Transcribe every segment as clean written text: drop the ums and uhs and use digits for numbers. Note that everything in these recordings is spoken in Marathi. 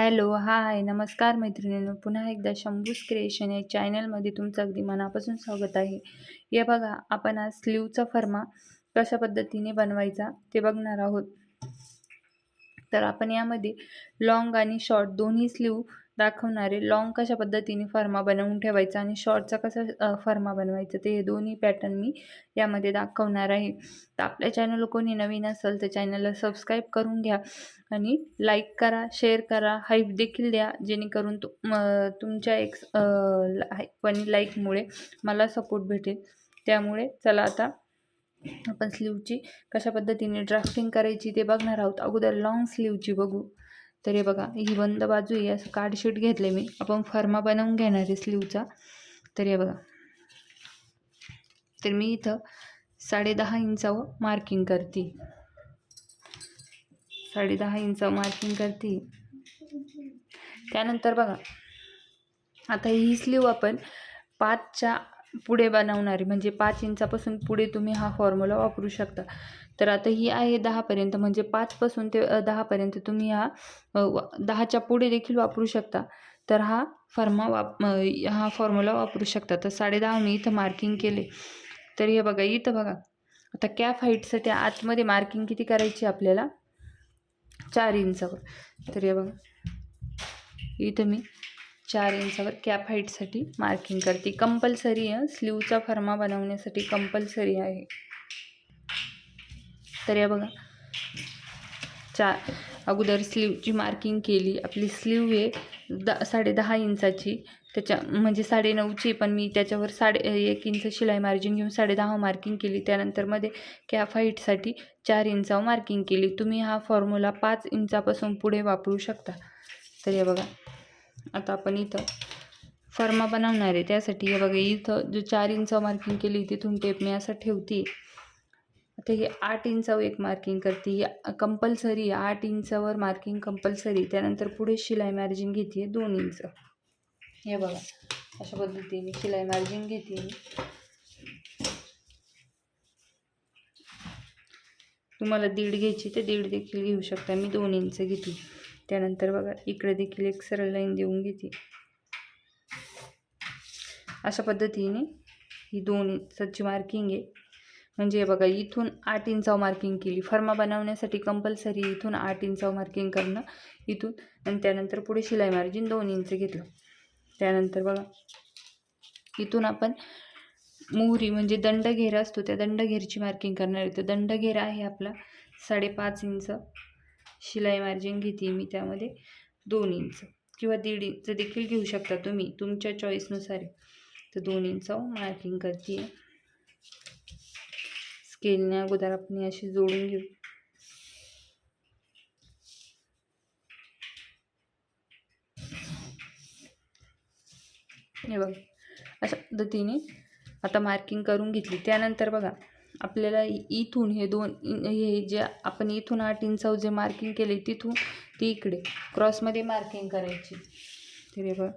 हॅलो, हाय, नमस्कार मैत्रिणींनो. पुन्हा एकदा शंभूज क्रिएशन या चॅनलमध्ये तुमचं अगदी मनापासून स्वागत आहे. हे बघा, आपण आज स्लीवचा फर्मा कशा पद्धतीने बनवायचा ते बघणार आहोत. तर आपण यामध्ये लॉंग आणि शॉर्ट दोन्ही स्लीव दाखवणारे. लॉंग कशा पद्धतीने फर्मा बनवून ठेवायचा आणि शॉर्टचा कसा फर्मा बनवायचा ते हे दोन्ही पॅटर्न मी यामध्ये दाखवणार आहे. तर आपल्या चॅनल कोणी नवीन असेल तर चॅनलला सबस्क्राईब करून घ्या आणि लाईक करा, शेअर करा, हाईप देखील द्या, जेणेकरून तुमच्या एक पण लाईकमुळे मला सपोर्ट भेटेल. त्यामुळे चला आता आपण स्लीवची कशा पद्धतीने ड्राफ्टिंग करायची ते बघणार आहोत. अगोदर लॉंग स्लीवची बघू. तर हे बघा, ही बंद बाजू आहे. असं कार्डशीट घेतले मी. आपण फर्मा बनवून घेणार आहे स्लीवचा. तर हे बघा, तर मी इथं 10.5 इंचावर मार्किंग करते. 10.5 इंच मार्किंग करते. त्यानंतर बघा, आता ही स्लीव आपण 5च्या पुढे बनवणारी, म्हणजे 5 इंचापासून पुढे तुम्ही हा फॉर्म्युला वापरू शकता. तर आता ही आहे 10 पर्यंत, म्हणजे 5 पासून ते 10 पर्यंत तुम्ही हा 10च्या पुढे देखील वापरू शकता. तर हा फॉर्म्युला वापरू शकता. तर 10.5 मी इथं मार्किंग केले. तर हे बघा, इथं बघा, आता कॅप हाईटसाठी आतमध्ये मार्किंग किती करायची आपल्याला? 4 इंचावर. तर हे बघा, इथं मी 4 इंचावर कॅप हाईटसाठी मार्किंग करते. कंपल्सरी आहे, स्लीवचा फर्मा बनवण्यासाठी कंपल्सरी आहे. तर या बघा, अगोदर स्लीवची मार्किंग केली. आपली स्लीव आहे 10.5 इंचाची, त्याच्या म्हणजे 9.5ची, पण मी त्याच्यावर 1 इंच शिलाई मार्जिन घेऊन 10.5 मार्किंग केली. त्यानंतर मध्ये कॅप हाईटसाठी 4 इंचावर मार्किंग केली. तुम्ही हा फॉर्म्युला 5 इंचापासून पुढे वापरू शकता. तर हे बघा, आता आपण इथं फर्मा बनवणार आहे. त्यासाठी हे बघा, इथं जो 4 इंचावर मार्किंग केली तिथून टेप मी असं ठेवते. आता हे 8 इंचावर एक मार्किंग करते. ही कंपल्सरी 8 इंचावर मार्किंग कंपल्सरी. त्यानंतर पुढे शिलाई मार्जिन घेते 2 इंच. हे बघा, अशा पद्धतीने शिलाई मार्जिन घेते मी. तुम्हाला 1.5 घ्यायची तर 1.5 देखील घेऊ शकता. मी 2 इंच घेते. त्यानंतर बघा, इकडे देखील एक सरळ लाईन देऊन घेते. अशा पद्धतीने ही 2 इंचाची मार्किंग आहे. म्हणजे हे बघा, इथून 8 इंचावर मार्किंग केली. फर्मा बनवण्यासाठी कंपल्सरी इथून 8 इंचावर मार्किंग करणं, इथून, आणि त्यानंतर पुढे शिलाई मार्जिन 2 इंच घेतलं. त्यानंतर बघा, इथून आपण मोहरी म्हणजे दंडघेर असतो, त्या दंडघेरची मार्किंग करणार आहे. तर दंडघेर आहे आपला 5.5 इंच. शिलाई मार्जिन घेते मी त्यामध्ये 2 इंच किंवा 1.5 इंच देखील घेऊ शकता तुम्ही, तुमच्या चॉईसनुसार. तर 2 इंचावर मार्किंग करते. स्केलने अगोदर आपण अशी जोडून घेऊ. हे बघा, अशा पद्धतीने आता मार्किंग करून घेतली. त्यानंतर बघा, आपल्याला इथून हे जे आपण इथून 8 इंचावर जे मार्किंग केले तिथून ती इकडे क्रॉसमध्ये मार्किंग करायची. तर हे बघा,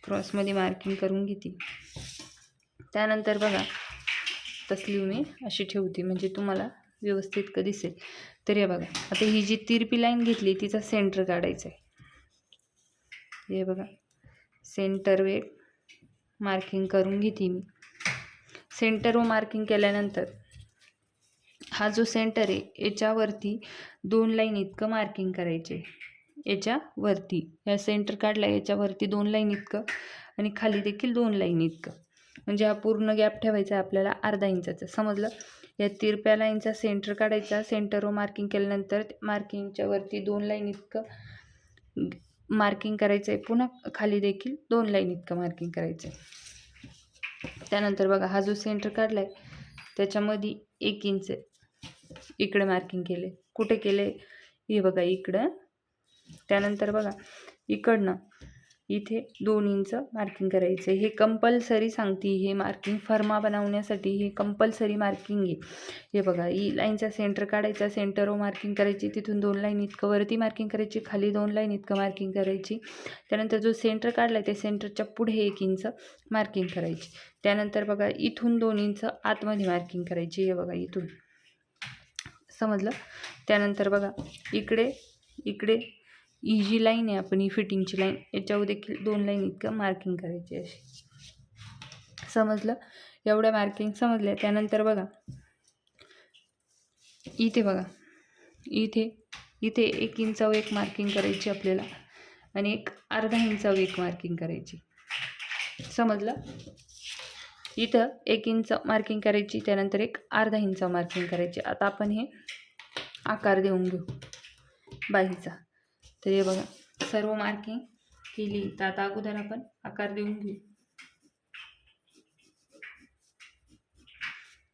क्रॉसमध्ये मार्किंग करून घेते. त्यानंतर बघा, स्लीव मी अशी ठेवते म्हणजे तुम्हाला व्यवस्थित दिसेल. तर हे बघा, आता ही जी तिरपी लाईन घेतली तिचा सेंटर काढायचा आहे. हे बघा, सेंटर वे मार्किंग करून घेते मी. सेंटरवर मार्किंग केल्यानंतर हा जो सेंटर आहे याच्यावरती 2 लाईन इतकं मार्किंग करायचे. याच्यावरती या सेंटर काढला, याच्यावरती 2 लाईन इतकं, आणि खाली देखील 2 लाईन इतकं. म्हणजे हा पूर्ण गॅप ठेवायचा आहे आपल्याला अर्धा इंचाचा. समजलं? या तिरप्या लाईनचा सेंटर काढायचा. सेंटरवर मार्किंग केल्यानंतर मार्किंगच्या वरती 2 लाईन इतकं मार्किंग करायचं आहे. पुन्हा खाली देखील 2 लाईन इतकं मार्किंग करायचं आहे. त्यानंतर बघा, हा जो सेंटर काढला आहे त्याच्यामध्ये 1 इंच इकडे मार्किंग केले. कुठे केले? हे बघा, इकडं. त्यानंतर बघा, इकडनं इथे 2 इंच मार्किंग करायचं. हे कंपल्सरी सांगते, हे मार्किंग फर्मा बनवण्यासाठी हे कंपल्सरी मार्किंग आहे. हे बघा, ही लाईनचा सेंटर काढायचा, सेंटरवर मार्किंग करायची, तिथून 2 लाईन इतकं वरती मार्किंग करायची, खाली 2 लाईन इतकं मार्किंग करायची. त्यानंतर जो सेंटर काढला आहे त्या सेंटरच्या पुढे 1 इंच मार्किंग करायची. त्यानंतर बघा, इथून 2 इंच आतमध्ये मार्किंग करायची. हे बघा, इथून. समजलं? त्यानंतर बघा, इकडे ही जी लाईन आहे आपण ही फिटिंगची लाईन याच्यावर देखील 2 लाईन इतकं मार्किंग करायची अशी. समजलं? एवढ्या मार्किंग समजल्या. त्यानंतर बघा इथे बघा इथे 1 इंचावर एक मार्किंग करायची आपल्याला आणि एक अर्धा इंचावर एक मार्किंग करायची. समजलं? इथं 1 इंच मार्किंग करायची, त्यानंतर एक अर्धा इंच मार्किंग करायची. आता आपण हे आकार देऊन घेऊ बाहीचा. तर हे बघा सर्व मार्किंग केली. तर आता अगोदर आपण आकार देऊन घेऊ.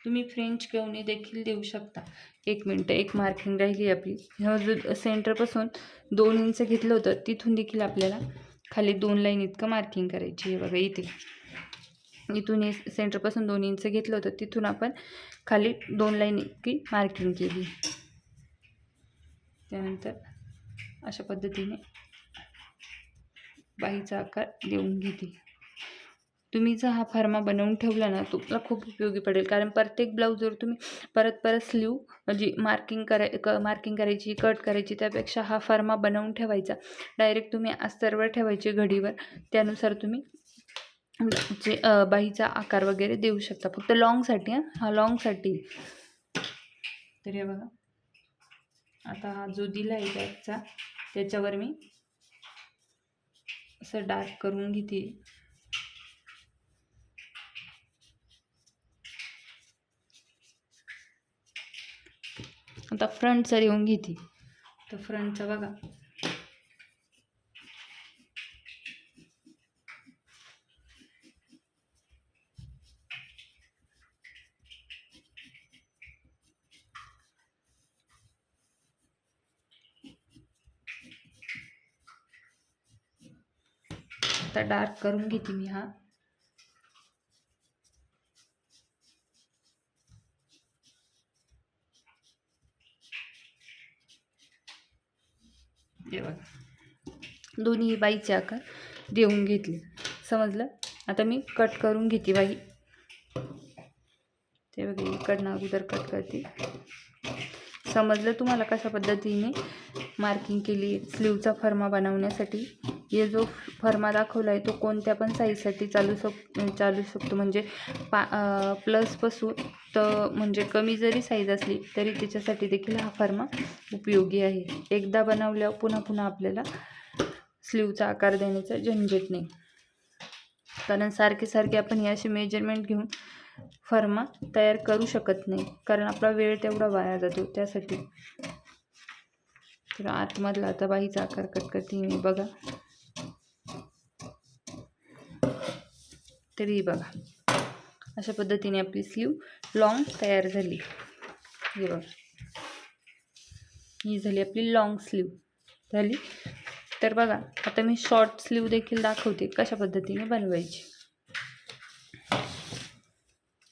तुम्ही फ्रेंच केवणी देखील देऊ शकता. 1 मिनटं, एक मार्किंग राहिली आपली. ह्या सेंटरपासून 2 इंच घेतलं होतं तिथून देखील आपल्याला खाली 2 लाईन इतकं मार्किंग करायची. हे बघा इथून हे सेंटरपासून 2 इंच घेतलं होतं तिथून आपण खाली 2 लाईन इतकी मार्किंग केली. त्यानंतर अशा पद्धतीने बाहीचा आकार देऊन घेते. तुम्ही जर हा फर्मा बनवून ठेवला ना तुम्हाला खूप उपयोगी पडेल. कारण प्रत्येक ब्लाऊजवर तुम्ही परत स्लीव म्हणजे मार्किंग करायची, कट करायची, त्यापेक्षा हा फर्मा बनवून ठेवायचा. डायरेक्ट तुम्ही अस्तरवर ठेवायची घडीवर. त्यानुसार तुम्ही जे बाहीचा आकार वगैरे देऊ शकता. फक्त लॉंगसाठी हा लॉंगसाठी. तर हे बघा आता हा जो दिला आहे बॅगचा त्याच्यावर मी असं डार्क करून घेते. आता फ्रंटचा देऊन घेते. तर फ्रंटचा बघा आता डार्क करून घेते मी हा. हे बघा दोन्ही बाईचे आकार देऊन घेतले. समजलं? आता मी कट करून घेते बाई. ते बघा इकडनं अगोदर कट करते. समजलं तुम्हाला कशा पद्धतीने मार्किंग केली स्लीवचा फर्मा बनवण्यासाठी. हे जो फर्मा दाखवला आहे तो कोणत्या पण साईजसाठी चालू शकतो. म्हणजे प्लसपासून तर म्हणजे कमी जरी साईज असली तरी त्याच्यासाठी देखील हा फर्मा उपयोगी आहे. एकदा बनवल्यावर पुन्हा पुन्हा आपल्याला स्लीवचा आकार देण्याचा झंझट नाही. कारण सारखे आपण हे असे मेजरमेंट घेऊन फर्मा तयार करू शकत नाही. कारण आपला वेळ तेवढा वाया जातो त्यासाठी. तर आतमधला आता बाहीचा आकार कट करते मी. बघा तरी बघा अशा पद्धतीने आपली स्लीव लॉंग तयार झाली. हे बघा ही झाली आपली लॉंग स्लीव झाली. तर बघा आता मी शॉर्ट स्लीव देखील दाखवते कशा पद्धतीने बनवायची.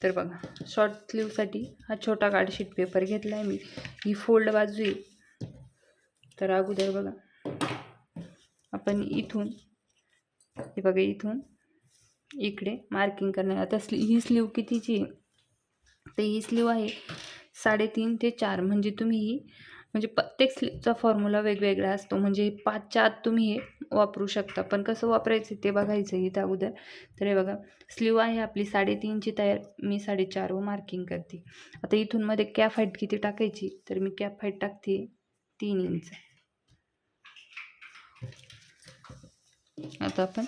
तर बघा शॉर्ट स्लीवसाठी हा छोटा कार्डशीट पेपर घेतला आहे मी. ही फोल्ड बाजू आहे. तर अगोदर बघा आपण इथून हे बघा इथून इकडे मार्किंग करणार. आता ही स्लीव कितीची आहे तर ही स्लीव आहे 3.5 ते 4. म्हणजे तुम्ही ही म्हणजे प्रत्येक स्लीवचा फॉर्म्युला वेगवेगळा असतो. म्हणजे 5च्या आत तुम्ही हे वापरू शकता. पण कसं वापरायचं ते बघायचं इथं अगोदर. तर हे बघा स्लीव आहे आपली 3.5ची तयार. मी 4.5 वर मार्किंग करते. आता इथून मध्ये कॅप हाईट किती टाकायची तर मी कॅप हाईट टाकते 3 इंच. आता आपण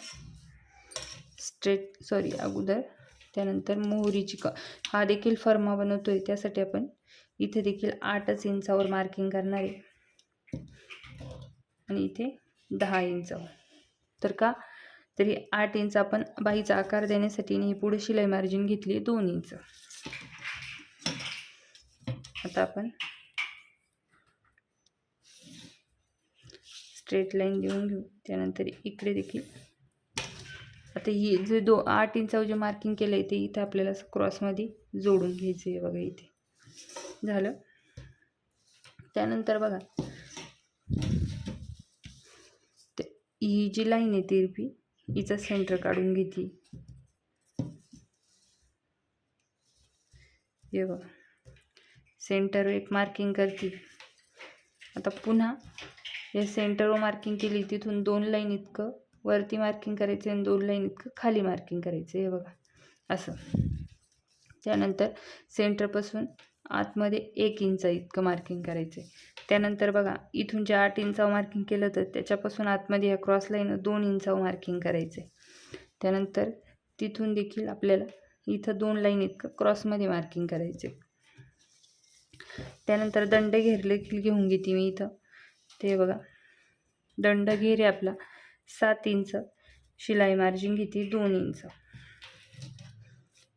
अगोदर त्यानंतर मोहरीची हा देखील फर्मा बनवतोय त्यासाठी आपण इथे देखील 8 इंचावर मार्किंग करणार आहे आणि इथे 10 इंचावर. तर का तरी 8 इंच आपण बाहीचा आकार देण्यासाठी ही पुढे शिलाई मार्जिन घेतली 2 इंच. आता आपण स्ट्रेट लाईन देऊन घेऊ. त्यानंतर इकडे देखील आता ही जे 8 इंचावर जे मार्किंग केलं आहे ते इथं आपल्याला क्रॉसमध्ये जोडून घ्यायचं आहे. बघा इथे झालं. त्यानंतर बघा ही जी लाईन आहे तिरपी हिचा सेंटर काढून घेते. हे बघा सेंटर एक मार्किंग करते. आता पुन्हा हे सेंटरवर मार्किंग केली, तिथून 2 लाईन इतकं वरती मार्किंग करायचं आणि 2 लाईन इतकं खाली मार्किंग करायचं. हे बघा असं. त्यानंतर सेंटरपासून आतमध्ये 1 इंच इतकं मार्किंग करायचं आहे. त्यानंतर बघा इथून जे 8 इंचावर मार्किंग केलं तर त्याच्यापासून आतमध्ये ह्या क्रॉस लाईन 2 इंचावर मार्किंग करायचं आहे. त्यानंतर तिथून देखील आपल्याला इथं 2 लाईन इतकं क्रॉसमध्ये मार्किंग करायचं आहे. त्यानंतर दंड घेर देखील घेऊन घेते मी इथं. ते बघा दंड घेर आहे आपला 7 इंच, शिलाई मार्जिन घेते 2 इंच.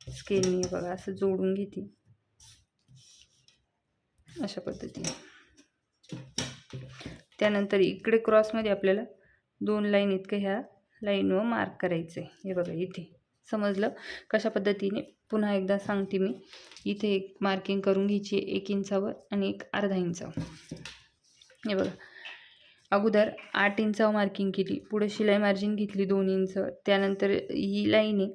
स्केलने बघा असं जोडून घेते अशा पद्धतीने. त्यानंतर इकडे क्रॉसमध्ये आपल्याला 2 लाईन इतकं ह्या लाईनवर मार्क करायचं आहे. हे बघा इथे समजलं कशा पद्धतीने. पुन्हा एकदा सांगते मी. इथे एक मार्किंग करून घ्यायची 1 इंचावर आणि एक अर्धा इंचावर. हे बघा अगोदर 8 इंचावर मार्किंग केली, पुढे शिलाई मार्जिन घेतली 2 इंच. त्यानंतर ही लाईन आहे,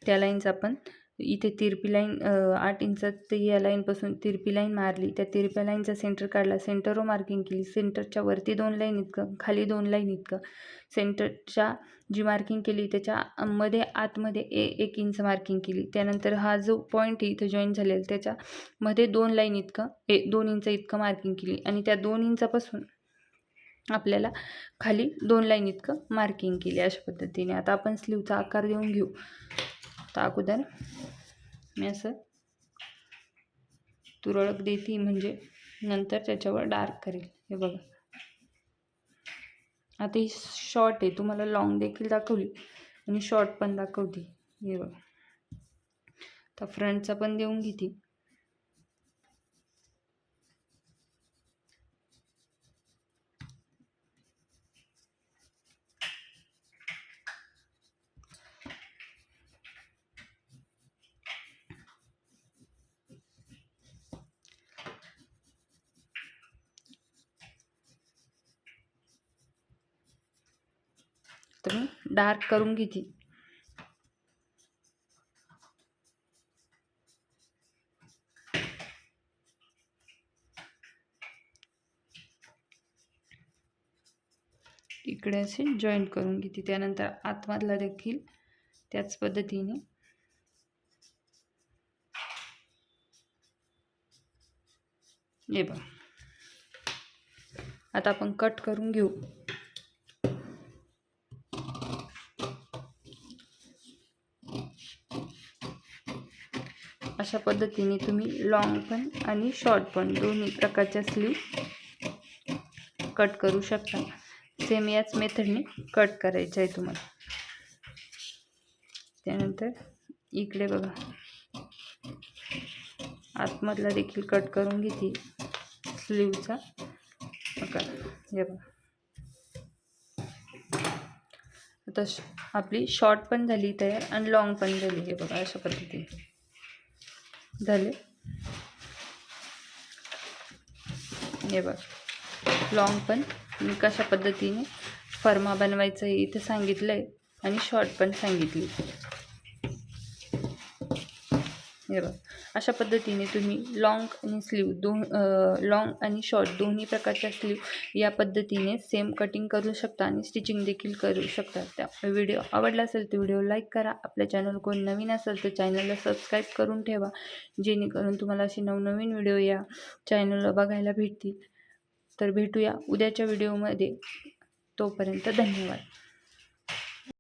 त्या लाईनचं आपण इथे तिरपी लाईन 8 इंचात ते या लाईनपासून तिरपी लाईन मारली. त्या तिरप्या लाईनचा सेंटर काढला, सेंटरवर मार्किंग केली. सेंटरच्या वरती 2 लाईन इतकं, खाली 2 लाईन इतकं. सेंटरच्या जी मार्किंग केली त्याच्या मध्ये आतमध्ये 1 इंच मार्किंग केली. त्यानंतर हा जो पॉईंट इथं जॉईन झालेला त्याच्यामध्ये 2 लाईन इतकं 2 इंच इतकं मार्किंग केली आणि त्या 2 इंचापासून आपल्याला खाली 2 लाईन इतकं मार्किंग केली अशा पद्धतीने. आता आपण स्लीवचा आकार देऊन घेऊ. तर अगोदर मी असं तुरळक देते, म्हणजे नंतर त्याच्यावर डार्क करेल. हे बघा आता ही शॉर्ट आहे, तुम्हाला लॉंग देखील दाखवली आणि शॉर्ट पण दाखवते. हे बघा तर फ्रंटचा पण देऊन घेते. तर मी डार्क करून घेते. इकडे असे जॉईंट करून घेते. त्यानंतर आतमधला देखील त्याच पद्धतीने हे बघा. आता आपण कट करून घेऊ. अशा पद्धतीने तुम्ही लॉंग पण आणि शॉर्ट पण दोन्ही प्रकारच्या स्लीव कट करू शकता. सेम याच मेथडने कट करायचं आहे तुम्हाला. त्यानंतर इकडे बघा आतमधला देखील कट करून घेते स्लीवचा आकार. हे बघा आता आपली शॉर्ट पण झाली तयार आणि लॉंग पण झाली. हे बघा अशा पद्धतीने झाले. हे बघा लॉंग पण मी कशा पद्धतीने फर्मा बनवायचं आहे इथे सांगितलं आहे आणि शॉर्ट पण सांगितली. हे बघा अशा पद्धतीने तुम्ही लॉंग आणि स्लीव लॉंग आणि शॉर्ट दोन्ही प्रकारच्या स्लीव या पद्धतीने सेम कटिंग करू शकता आणि स्टिचिंग देखील करू शकता. त्या व्हिडिओ आवडला असेल तर व्हिडिओ लाईक करा. आपल्या चॅनल कोण नवीन असेल तर चॅनलला सबस्क्राईब करून ठेवा, जेणेकरून तुम्हाला असे नवनवीन व्हिडिओ या चॅनलला बघायला भेटतील. तर भेटूया उद्याच्या व्हिडिओमध्ये. तोपर्यंत धन्यवाद.